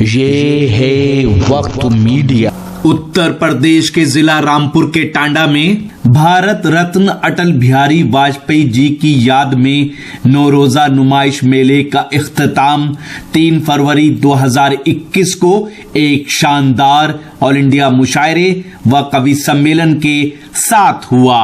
ये है वक्त मीडिया। उत्तर प्रदेश के जिला रामपुर के टांडा में भारत रत्न अटल बिहारी वाजपेयी जी की याद में 9 रोजा नुमाइश मेले का इख्तिताम 3 फरवरी 2021 को एक शानदार ऑल इंडिया मुशायरे व कवि सम्मेलन के साथ हुआ।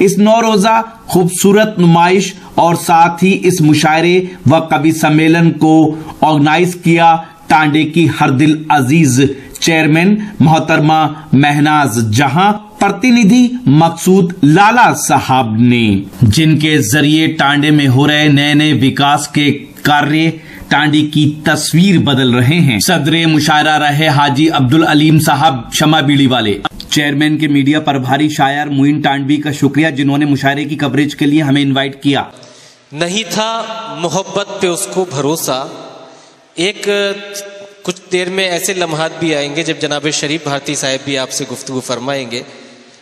इस 9 रोजा खूबसूरत नुमाइश और साथ ही इस मुशायरे व कवि सम्मेलन को ऑर्गेनाइज किया टांडे की हर दिल अजीज चेयरमैन मोहतरमा महनाज जहां प्रतिनिधि मकसूद लाला साहब ने, जिनके जरिए टांडे में हो रहे नए नए विकास के कार्य टांडे की तस्वीर बदल रहे हैं। सदरे मुशायरा रहे हाजी अब्दुल अलीम साहब शमा बीड़ी वाले। चेयरमैन के मीडिया प्रभारी शायर मुइन टांडवी का शुक्रिया जिन्होंने मुशायरे की कवरेज के लिए हमें इनवाइट किया। नहीं था मोहब्बत पे उसको भरोसा। एक कुछ देर में ऐसे लम्हात भी आएंगे जब जनाब शरीफ भारती साहब भी आपसे गुफ्तगू फरमाएंगे,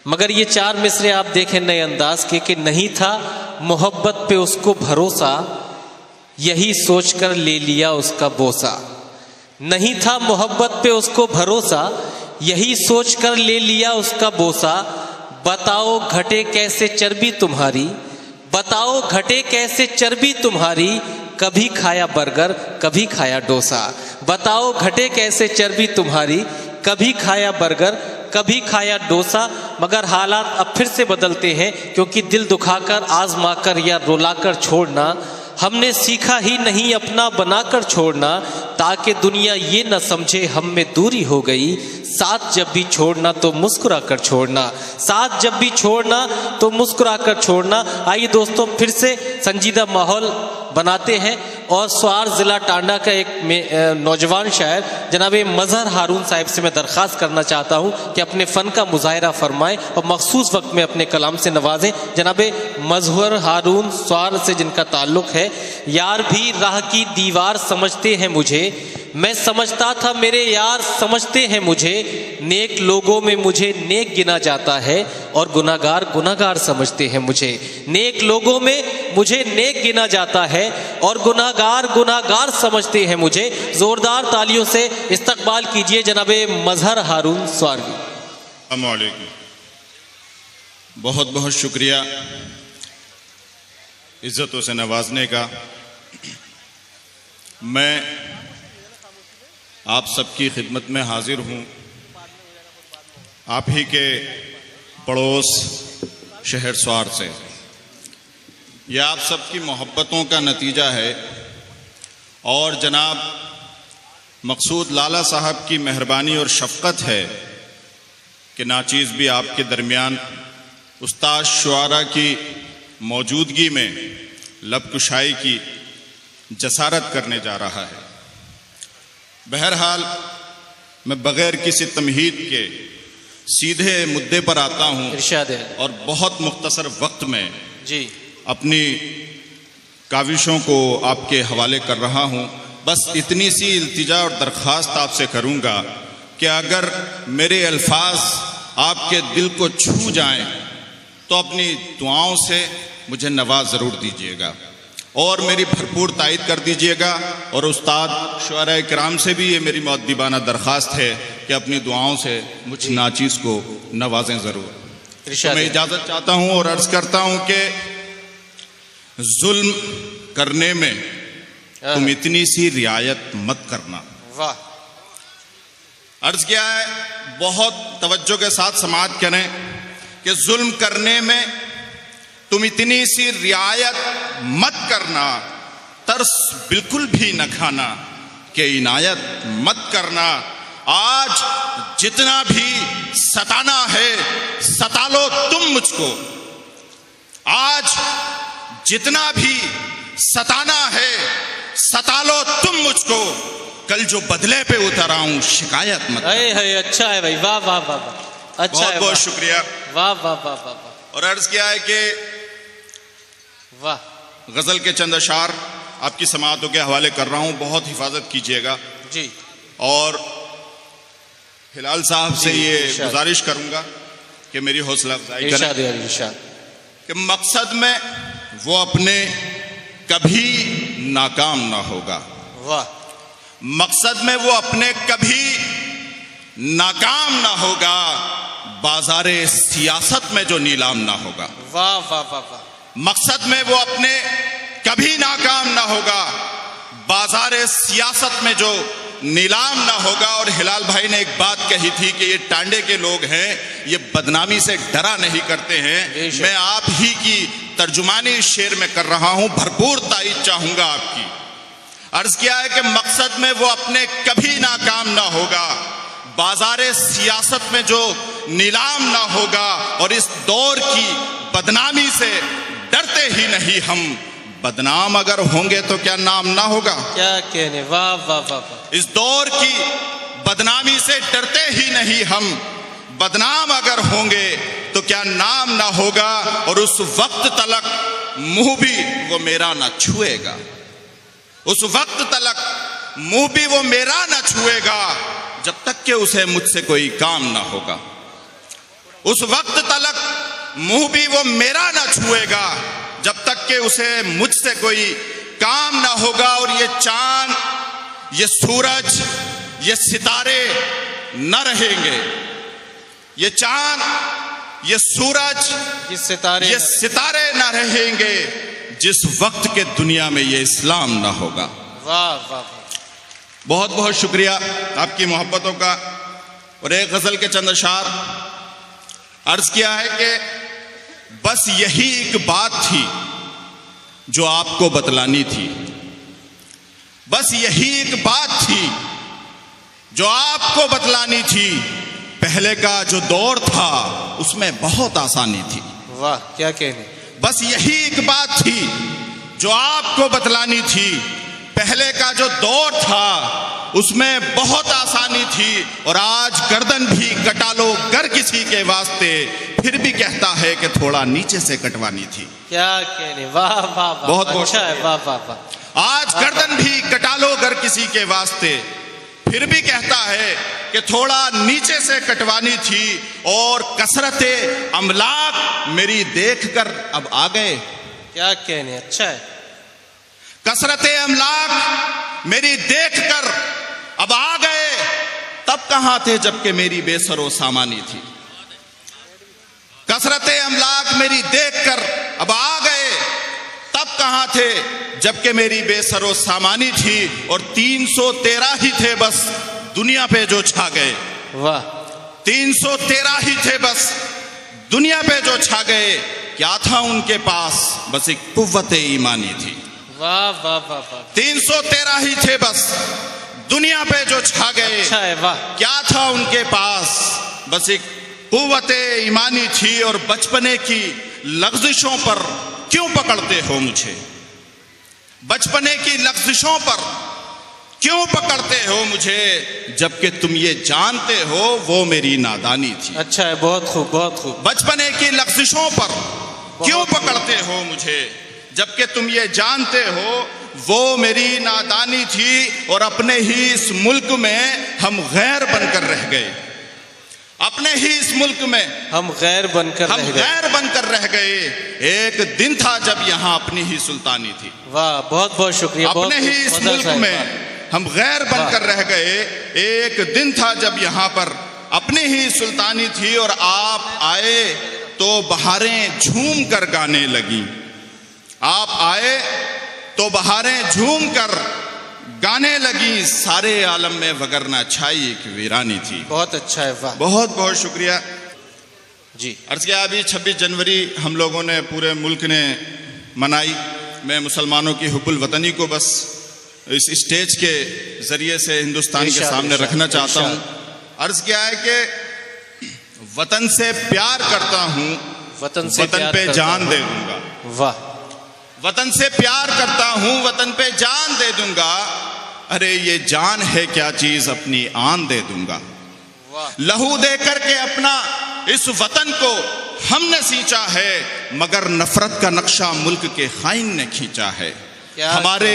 मगर ये 4 मिसरे आप देखें नए अंदाज के कि नहीं था मोहब्बत पे उसको भरोसा, यही सोचकर ले लिया उसका बोसा। नहीं था मोहब्बत पे उसको भरोसा, यही सोचकर ले लिया उसका बोसा। बताओ घटे कैसे चर्बी तुम्हारी, बताओ घटे कैसे चर्बी तुम्हारी, कभी खाया बर्गर कभी खाया डोसा। बताओ घटे कैसे चर्बी तुम्हारी, कभी खाया बर्गर कभी खाया डोसा। मगर हालात अब फिर से बदलते हैं, क्योंकि दिल दुखाकर आजमाकर या रुलाकर छोड़ना हमने सीखा ही नहीं अपना बनाकर छोड़ना, ताकि दुनिया ये न समझे हम में दूरी हो गई। साथ जब भी छोड़ना तो मुस्कुरा कर छोड़ना, साथ जब भी छोड़ना तो मुस्कुरा कर छोड़ना। आइए दोस्तों फिर से संजीदा माहौल बनाते हैं और स्वार ज़िला टांडा का एक नौजवान शायर जनाब मजहर हारून साहब से मैं दरख्वास्त करना चाहता हूं कि अपने फ़न का मुजाहरा फरमाएं और मखसूस वक्त में अपने कलाम से नवाजें। जनाब मजहर हारून स्वार से जिनका ताल्लुक़ है। यार भी राह की दीवार समझते हैं मुझे, मैं समझता था मेरे यार समझते हैं मुझे। नेक लोगों में मुझे नेक गिना जाता है और गुनाहगार गुनाहगार समझते हैं मुझे। नेक लोगों में मुझे नेक गिना जाता है और गुनाहगार गुनाहगार समझते हैं मुझे। जोरदार तालियों से इस्तकबाल कीजिए जनाब मजहर हारून स्वारगी। अस्सलाम वालेकुम, बहुत बहुत शुक्रिया इज्जतों से नवाजने का। मैं आप सबकी खिदमत में हाजिर हूँ। आप ही के पड़ोस शहर स्वार से। यह आप सबकी मोहब्बतों का नतीजा है और जनाब मकसूद लाला साहब की मेहरबानी और शफ़क़त है कि नाचीज़ भी आपके दरमियान उस्ताद शुआरा की मौजूदगी में लबकुशाई की जसारत करने जा रहा है। बहरहाल मैं बग़ैर किसी तमहीद के सीधे मुद्दे पर आता हूँ और बहुत मुख्तसर वक्त में जी अपनी काविशों को आपके हवाले कर रहा हूँ। बस इतनी सी इल्तिजा और दरख्वास्त आपसे करूँगा कि अगर मेरे अल्फाज आपके दिल को छू जाएं तो अपनी दुआओं से मुझे नवाज ज़रूर दीजिएगा और मेरी भरपूर तायद कर दीजिएगा। और उस्ताद शुआरा किराम से भी ये मेरी मुअद्दिबाना दरख्वास्त है कि अपनी दुआओं से मुझ नाचीज़ को नवाजें ज़रूर। तो मैं इजाज़त चाहता हूँ और अर्ज़ करता हूँ कि जुल्म करने में तुम इतनी सी रियायत मत करना। वाह, अर्ज़ किया है, बहुत तवज्जो के साथ समाअत करें कि जुल्म करने में तुम इतनी सी रियायत मत करना, तरस बिल्कुल भी न खाना कि इनायत मत करना। आज जितना भी सताना है सता लो तुम मुझको, आज जितना भी सताना है सता लो तुम मुझको, कल जो बदले पे उतर आऊं शिकायत मत। अच्छा है भाई, वाह वाह वाह वाह, अच्छा बहुत है, बहुत शुक्रिया। वाह वाह वाह वाह वाह। और अर्ज किया है कि वाह, गजल के चंद अशार आपकी समाअतों के हवाले कर रहा हूं, बहुत हिफाजत कीजिएगा जी। और हिलाल साहब से ये गुजारिश करूंगा कि मेरी हौसला अफजाई करें कि मकसद में वो अपने कभी नाकाम ना होगा। वाह, मकसद में वो अपने कभी नाकाम ना होगा, बाजारे सियासत में जो नीलाम ना होगा। वाह वाह वाह वाह। मकसद में वो अपने कभी नाकाम ना होगा, बाजारे सियासत में जो नीलाम ना होगा। और हिलाल भाई ने एक बात कही थी कि ये टांडे के लोग हैं, ये बदनामी से डरा नहीं करते हैं। मैं आप ही की तर्जुमानी इस शेर में कर रहा हूं, भरपूर तारीफ चाहूंगा आपकी। अर्ज किया है कि मकसद में वो अपने कभी नाकाम ना होगा, बाजारे सियासत में जो नीलाम ना होगा। और इस दौर की बदनामी से डरते ही नहीं हम, बदनाम अगर होंगे तो क्या नाम ना होगा। क्या कहने, वाह वाह वाह वाह। इस दौर की बदनामी से डरते ही नहीं हम, बदनाम अगर होंगे तो क्या नाम ना होगा। और उस वक्त तलक मुंह भी वो मेरा ना छुएगा, उस वक्त तलक मुंह भी वो मेरा ना छुएगा, जब तक कि उसे मुझसे कोई काम ना होगा। उस वक्त तलक मुंह भी वो मेरा ना छुएगा, जब तक कि उसे मुझसे कोई काम ना होगा। और ये चांद, ये सूरज, ये सितारे न रहेंगे, ये चांद, ये सूरज, ये सितारे न रहेंगे जिस वक्त के दुनिया में ये इस्लाम ना होगा। वाह वाह वाह। बहुत बहुत शुक्रिया आपकी मोहब्बतों का। और एक गजल के चंद अशार अर्ज किया है कि बस यही एक बात थी जो आपको बतलानी थी, बस यही एक बात थी जो आपको बतलानी थी। पहले का जो दौर था उसमें बहुत आसानी थी। वाह, क्या कहने। बस यही एक बात थी जो आपको बतलानी थी। पहले का जो दौर था उसमें बहुत आसानी थी। और आज गर्दन भी कटा लो गर किसी के वास्ते, फिर भी कहता है कि थोड़ा नीचे से कटवानी थी। क्या कहने, वाह वाह वाह। बहुत अच्छा है, वाह वाह वाह। आज गर्दन भी कटा लो गर किसी के वास्ते, फिर भी कहता है कि थोड़ा नीचे से कटवानी थी। और कसरते अमलाक मेरी देखकर अब आ गए। क्या कहने, अच्छा है। कसरते अमलाक मेरी देखकर अब आ गए, तब कहां थे जबकि मेरी बेसरो सामानी थी। कसरते अमलाक मेरी देखकर अब आ गए, तब कहां थे जबकि मेरी बेसरो सामानी थी। और 313 ही थे बस दुनिया पे जो छा गए। वाह, 313 ही थे बस दुनिया पे जो छा गए। क्या था उनके पास, बस एक कुव्वत ईमानी थी। वाह वाह वाह वाह। 313 ही थे बस दुनिया पे जो छा गए। अच्छा है, वाह। क्या था उनके पास, बस एक कुव्वत ईमानी थी। और बचपने की लग़्ज़िशों पर क्यों पकड़ते हो मुझे, बचपने की लग़्ज़िशों पर क्यों पकड़ते हो मुझे, जबकि तुम ये जानते हो वो मेरी नादानी थी। अच्छा है, बहुत खूब बहुत खूब। बचपने की लग़्ज़िशों पर क्यों पकड़ते हो मुझे, जबकि तुम ये जानते हो वो मेरी नादानी थी। और अपने ही इस मुल्क में हम गैर बनकर रह गए, अपने ही इस मुल्क में हम गैर बनकर रह गए। एक दिन था जब यहाँ अपनी ही सुल्तानी थी। वाह, बहुत बहुत शुक्रिया। अपने ही इस मुल्क में हम गैर बनकर रह गए। एक दिन था जब यहाँ पर अपनी ही सुल्तानी थी। और आप आए तो बहारें झूम कर गाने लगी, आप आए तो बहारें झूम कर गाने लगी। सारे आलम में वगरना छाई एक वीरानी थी। बहुत अच्छा है, वाह। बहुत बहुत शुक्रिया जी। अर्ज किया, अभी 26 जनवरी हम लोगों ने पूरे मुल्क ने मनाई। मैं मुसलमानों की हुब्बुल वतनी को बस इस स्टेज के जरिए से हिंदुस्तान के सामने रखना चाहता हूँ। अर्ज किया है कि वतन से प्यार करता हूँ, वतन पे जान दे दूंगा। वाह। वतन से प्यार करता हूँ, वतन पे जान दे दूंगा। अरे ये जान है क्या चीज, अपनी आन दे दूंगा। लहू दे करके अपना इस वतन को हमने सींचा है, मगर नफरत का नक्शा मुल्क के खाइन ने खींचा है। हमारे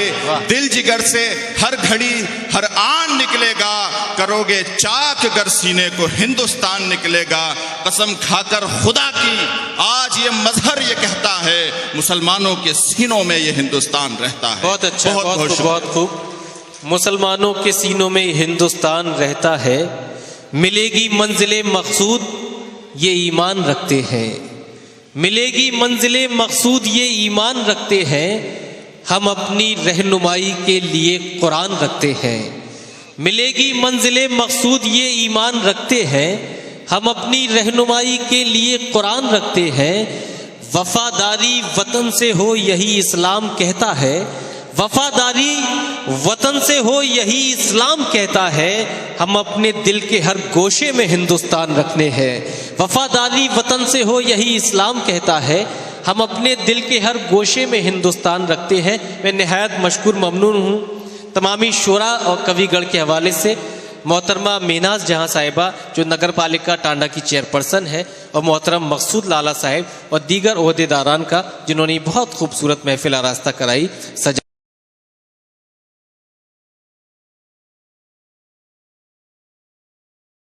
दिल जिगर से हर घड़ी हर आन निकलेगा, करोगे चाक गर सीने को हिंदुस्तान निकलेगा। कसम खाकर खुदा की आज ये मजहर ये कहता है, मुसलमानों के सीनों में ये हिंदुस्तान रहता है। बहुत अच्छा, बहुत खूब। मुसलमानों के सीनों में हिंदुस्तान रहता है, मिलेगी मंजिले मकसूद ये ईमान रखते हैं, मिलेगी मंजिले मकसूद ये ईमान रखते हैं, हम अपनी रहनुमाई के लिए कुरान रखते हैं। मिलेगी मंजिले मकसूद ये ईमान रखते हैं, हम अपनी रहनुमाई के लिए कुरान रखते हैं। वफादारी वतन से हो यही इस्लाम कहता है, वफादारी वतन से हो यही इस्लाम कहता है, हम अपने दिल के हर गोशे में हिंदुस्तान रखने हैं। वफादारी वतन से हो यही इस्लाम कहता है, हम अपने दिल के हर गोशे में हिंदुस्तान रखते हैं। मैं निहायत मशकूर ममनून हूँ तमामी शोरा और कविगढ़ के हवाले से, मोहतरमा मीनाज जहां साहिबा जो नगर पालिका टांडा की चेयरपर्सन है, और मोहतरम मकसूद लाला साहिब और दीगर ओहदेदारान का जिन्होंने बहुत खूबसूरत महफिल आरास्ता कराई। सजा